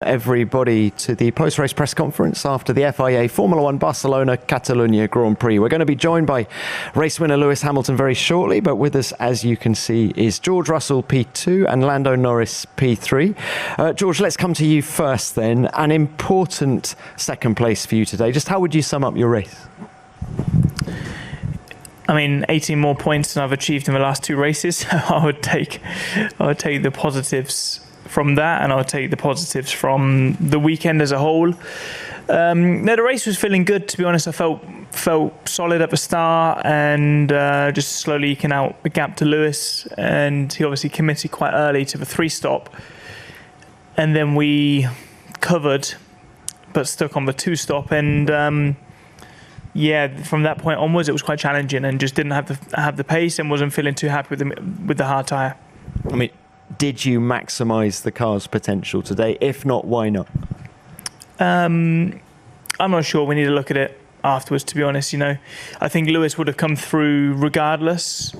Everybody to the post-race press conference after the FIA Formula One Barcelona Catalunya Grand Prix. We're going to be joined by race winner Lewis Hamilton very shortly, but with us, as you can see, is George Russell P2 and Lando Norris P3. George, let's come to you first then. An important second place for you today. Just how would you sum up your race? I mean, 18 more points than I've achieved in the last two races. I would take the positives from that, and I'll take the positives from the weekend as a whole. The race was feeling good, to be honest. I felt solid at the start, and just slowly eking out the gap to Lewis, and he obviously committed quite early to the 3-stop, and then we covered but stuck on the 2-stop, and from that point onwards it was quite challenging and just didn't have the pace and wasn't feeling too happy with the hard tyre. I mean, did you maximise the car's potential today? If not, why not? I'm not sure. We need to look at it afterwards, to be honest. I think Lewis would have come through regardless,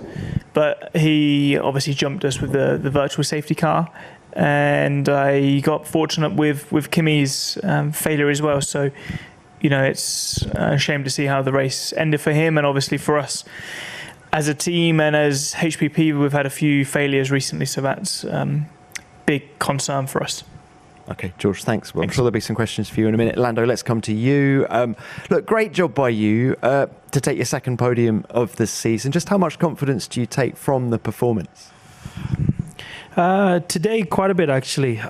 but he obviously jumped us with the virtual safety car, and I got fortunate with Kimi's failure as well. So, it's a shame to see how the race ended for him, and obviously for us as a team and as HPP, we've had a few failures recently, so that's big concern for us. Okay, George, thanks. Well, I'm sure there'll be some questions for you in a minute. Lando, let's come to you. Look, great job by you to take your second podium of the season. Just how much confidence do you take from the performance? Today, quite a bit, actually.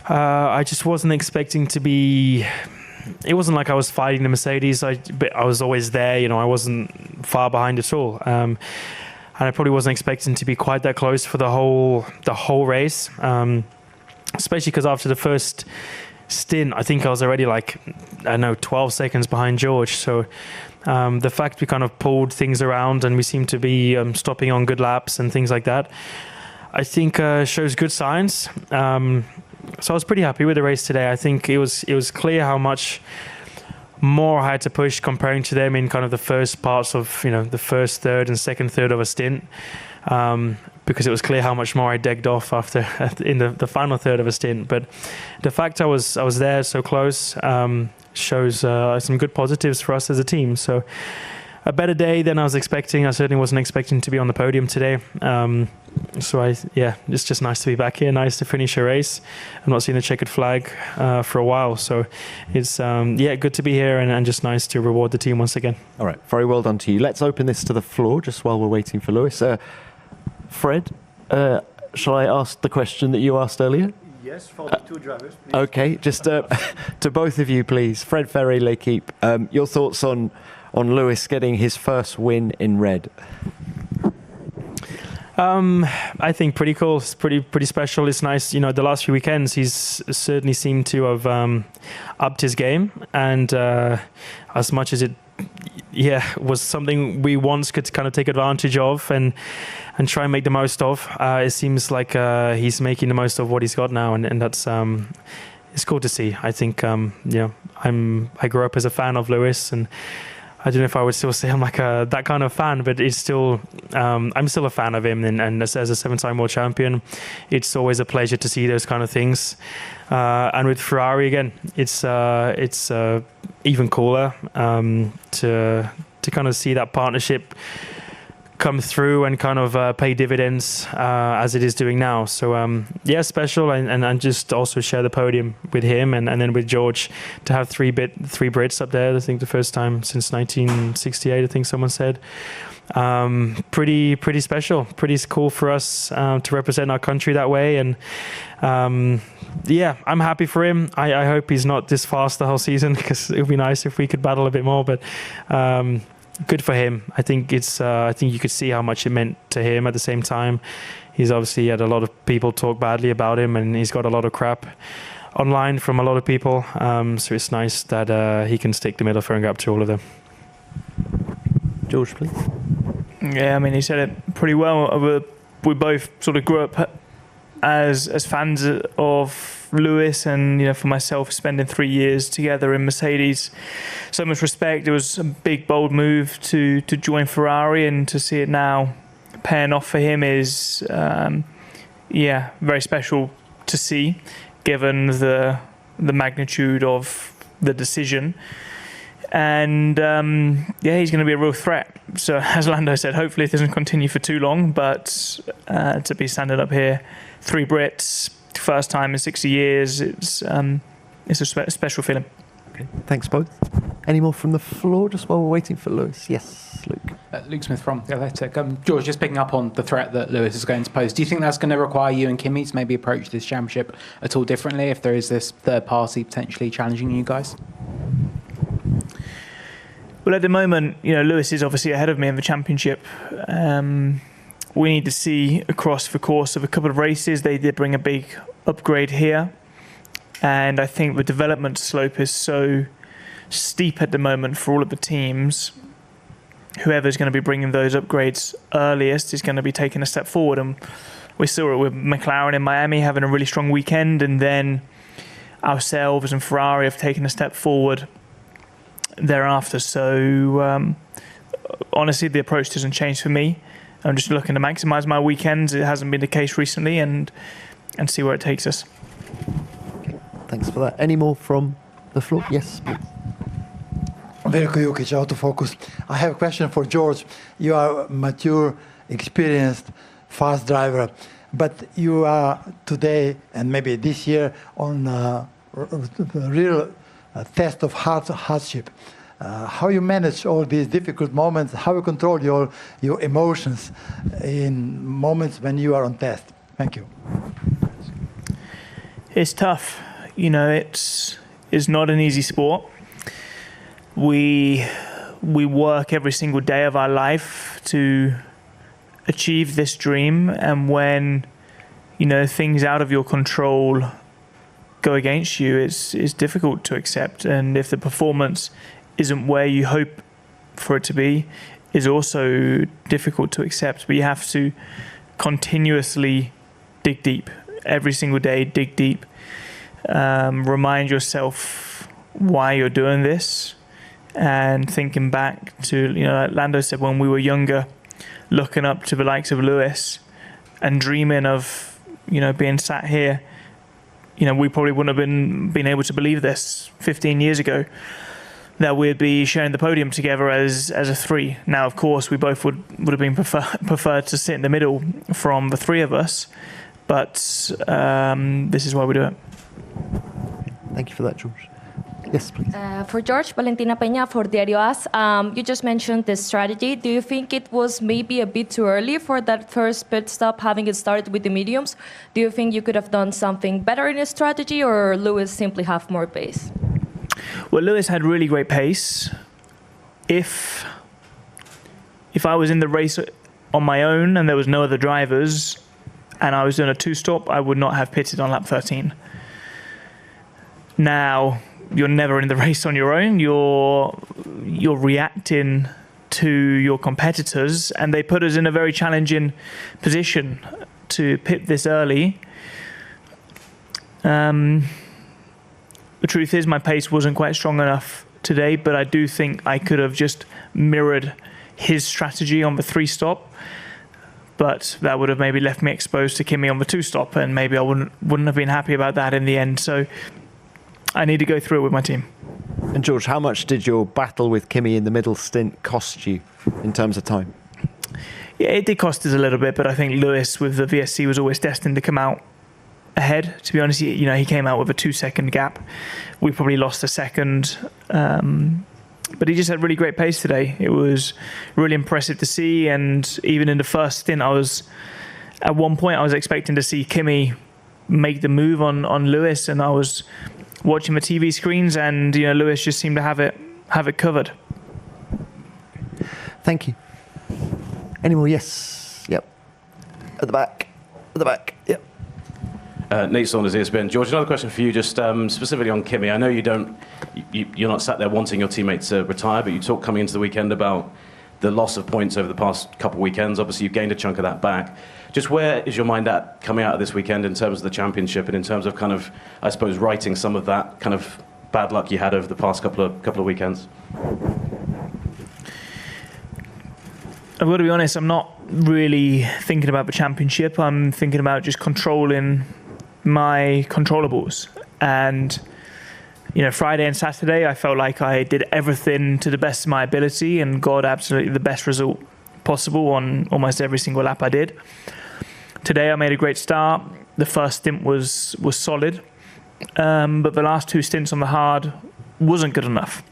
I just wasn't expecting to be... It wasn't like I was fighting the Mercedes. I was always there. I wasn't far behind at all. And I probably wasn't expecting to be quite that close for the whole race. Especially because after the first stint, I think I was already 12 seconds behind George. So the fact we kind of pulled things around and we seemed to be stopping on good laps and things like that, I think shows good signs. So I was pretty happy with the race today. I think it was clear how much more I had to push comparing to them in kind of the first parts of the first third and second third of a stint, because it was clear how much more I degged off in the final third of a stint. But the fact I was there so close shows some good positives for us as a team. So a better day than I was expecting. I certainly wasn't expecting to be on the podium today. It's just nice to be back here. Nice to finish a race. I've not seen a checkered flag for a while. So it's, good to be here and just nice to reward the team once again. All right. Very well done to you. Let's open this to the floor just while we're waiting for Lewis. Fred, shall I ask the question that you asked earlier? Yes, for the two drivers, please. Okay. Just to both of you, please. Fred Ferry, L'Equipe, your thoughts on Lewis getting his first win in red? I think pretty cool. It's pretty special. It's nice. The last few weekends he's certainly seemed to have upped his game, and as much as it was something we once could kind of take advantage of and try and make the most of, it seems like he's making the most of what he's got now, and that's it's cool to see. I think I grew up as a fan of Lewis, and I don't know if I would still say I'm like that kind of fan, but it's still I'm still a fan of him, and as a 7-time world champion, it's always a pleasure to see those kind of things. And with Ferrari again, it's even cooler to kind of see that partnership come through and kind of pay dividends as it is doing now. So special, and just also share the podium with him and then with George to have three Brits up there. I think the first time since 1968, I think someone said. Pretty special, pretty cool for us to represent our country that way, and I'm happy for him. I hope he's not this fast the whole season, because it would be nice if we could battle a bit more, but good for him. I think you could see how much it meant to him. At the same time, he's obviously had a lot of people talk badly about him, and he's got a lot of crap online from a lot of people. So it's nice that he can stick the middle finger up to all of them. George, please. Yeah, I mean, he said it pretty well. We both sort of grew up as fans of Lewis, and for myself, spending 3 years together in Mercedes, so much respect. It was a big, bold move to join Ferrari, and to see it now paying off for him is very special to see, given the magnitude of the decision. And he's going to be a real threat. So as Lando said, hopefully it doesn't continue for too long, but to be standing up here, 3 Brits, first time in 60 years, it's a special feeling. Okay. Thanks both. Any more from the floor just while we're waiting for Lewis? Yes, Luke. Luke Smith from The Athletic. George, just picking up on the threat that Lewis is going to pose, do you think that's going to require you and Kimi to maybe approach this championship at all differently if there is this third party potentially challenging you guys? Well, at the moment, Lewis is obviously ahead of me in the championship. We need to see across the course of a couple of races. They did bring a big upgrade here. And I think the development slope is so steep at the moment for all of the teams. Whoever's going to be bringing those upgrades earliest is going to be taking a step forward. And we saw it with McLaren in Miami having a really strong weekend. And then ourselves and Ferrari have taken a step forward thereafter. So honestly, the approach doesn't change for me. I'm just looking to maximise my weekends. It hasn't been the case recently, and see where it takes us. Okay. Thanks for that. Any more from the floor? Yes, please. Veljko Jukic, Autofocus. I have a question for George. You are a mature, experienced, fast driver, but you are today and maybe this year on a real test of hardship. How you manage all these difficult moments, how you control your emotions in moments when you are on test. Thank you. It's tough. It's not an easy sport. We work every single day of our life to achieve this dream, and when things out of your control go against you, it's difficult to accept. And if the performance isn't where you hope for it to be, is also difficult to accept. But you have to continuously dig deep. Every single day, dig deep. Remind yourself why you're doing this. And thinking back to, like Lando said, when we were younger, looking up to the likes of Lewis and dreaming of, being sat here, we probably wouldn't have been able to believe this 15 years ago, that we'd be sharing the podium together as a 3. Now, of course, we both would have been preferred to sit in the middle from the 3 of us, but this is why we do it. Thank you for that, George. Yes, please. For George, Valentina Peña for Diario AS. You just mentioned the strategy. Do you think it was maybe a bit too early for that first pit stop, having it started with the mediums? Do you think you could have done something better in your strategy, or Lewis simply have more pace? Well, Lewis had really great pace. If I was in the race on my own and there was no other drivers and I was doing a 2-stop, I would not have pitted on lap 13. Now, you're never in the race on your own. You're reacting to your competitors, and they put us in a very challenging position to pit this early. The truth is my pace wasn't quite strong enough today, but I do think I could have just mirrored his strategy on the 3-stop. But that would have maybe left me exposed to Kimi on the 2-stop, and maybe I wouldn't have been happy about that in the end. So I need to go through it with my team. And George, how much did your battle with Kimi in the middle stint cost you in terms of time? Yeah, it did cost us a little bit, but I think Lewis with the VSC was always destined to come out ahead. To be honest, he came out with a 2-second gap. We probably lost a second, but he just had really great pace today. It was really impressive to see, and even in the first stint, at one point I was expecting to see Kimi make the move on Lewis, and I was watching the TV screens, and Lewis just seemed to have it covered. Thank you. Any more? Yes. Yep. At the back. Yep. Nate Saunders, ESPN. George, another question for you, just specifically on Kimi. I know you're not sat there wanting your teammate to retire, but you talked coming into the weekend about the loss of points over the past couple of weekends. Obviously, you've gained a chunk of that back. Just where is your mind at coming out of this weekend in terms of the championship and in terms of kind of, I suppose, righting some of that kind of bad luck you had over the past couple of weekends? I've got to be honest, I'm not really thinking about the championship. I'm thinking about just controlling my controllables. And Friday and Saturday, I felt like I did everything to the best of my ability and got absolutely the best result possible on almost every single lap I did. Today, I made a great start. The first stint was solid, but the last 2 stints on the hard wasn't good enough.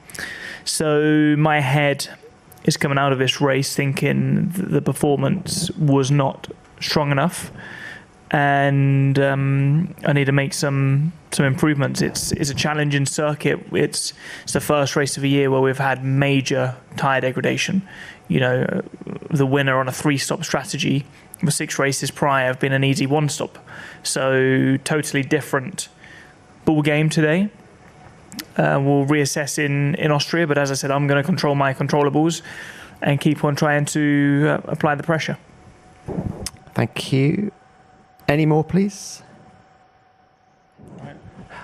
So my head is coming out of this race thinking the performance was not strong enough, and I need to make some improvements. It's a challenging circuit. It's the first race of the year where we've had major tyre degradation. The winner on a 3-stop strategy, the 6 races prior have been an easy 1-stop. So totally different ball game today. We'll reassess in Austria, but as I said, I'm going to control my controllables and keep on trying to apply the pressure. Thank you. Any more, please?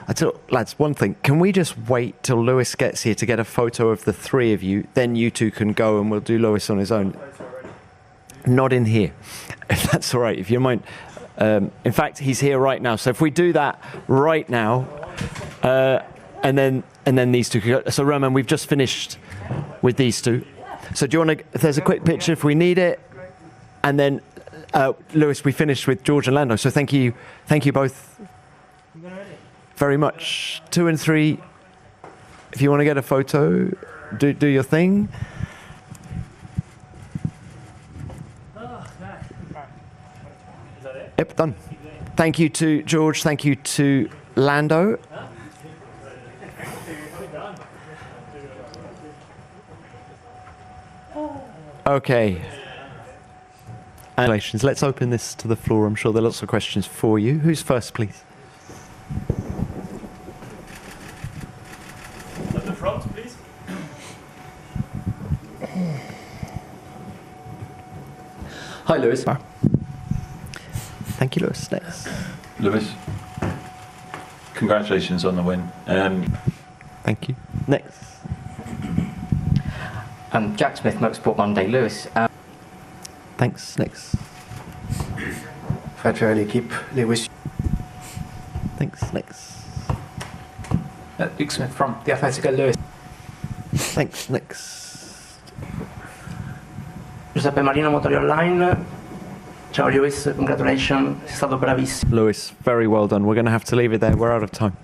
I tell you, lads, one thing. Can we just wait till Lewis gets here to get a photo of the 3 of you? Then you 2 can go and we'll do Lewis on his own. Not in here, if that's all right, if you mind. In fact, he's here right now. So if we do that right now, and then these 2 could go. So Roman, we've just finished with these 2. So do you want to, if there's a quick picture if we need it, and then Lewis, we finished with George and Lando. So thank you both very much. 2 and 3, if you want to get a photo, do your thing. Yep, done. Thank you to George, thank you to Lando. Okay. Congratulations. Let's open this to the floor. I'm sure there are lots of questions for you. Who's first, please? At the front, please. Hi, Lewis. Thank you, Lewis. Next. Lewis, congratulations on the win. Thank you. Next. Jack Smith, Motorsport Monday. Lewis. Thanks. Next. Frère l'équipe, Lewis. Thanks. Next. Luke Smith from the Atletico. Lewis. Thanks. Next. Giuseppe Marino, Motori Online. Ciao Lewis, congratulations, sei stato bravissimo. Lewis, very well done. We're going to have to leave it there. We're out of time.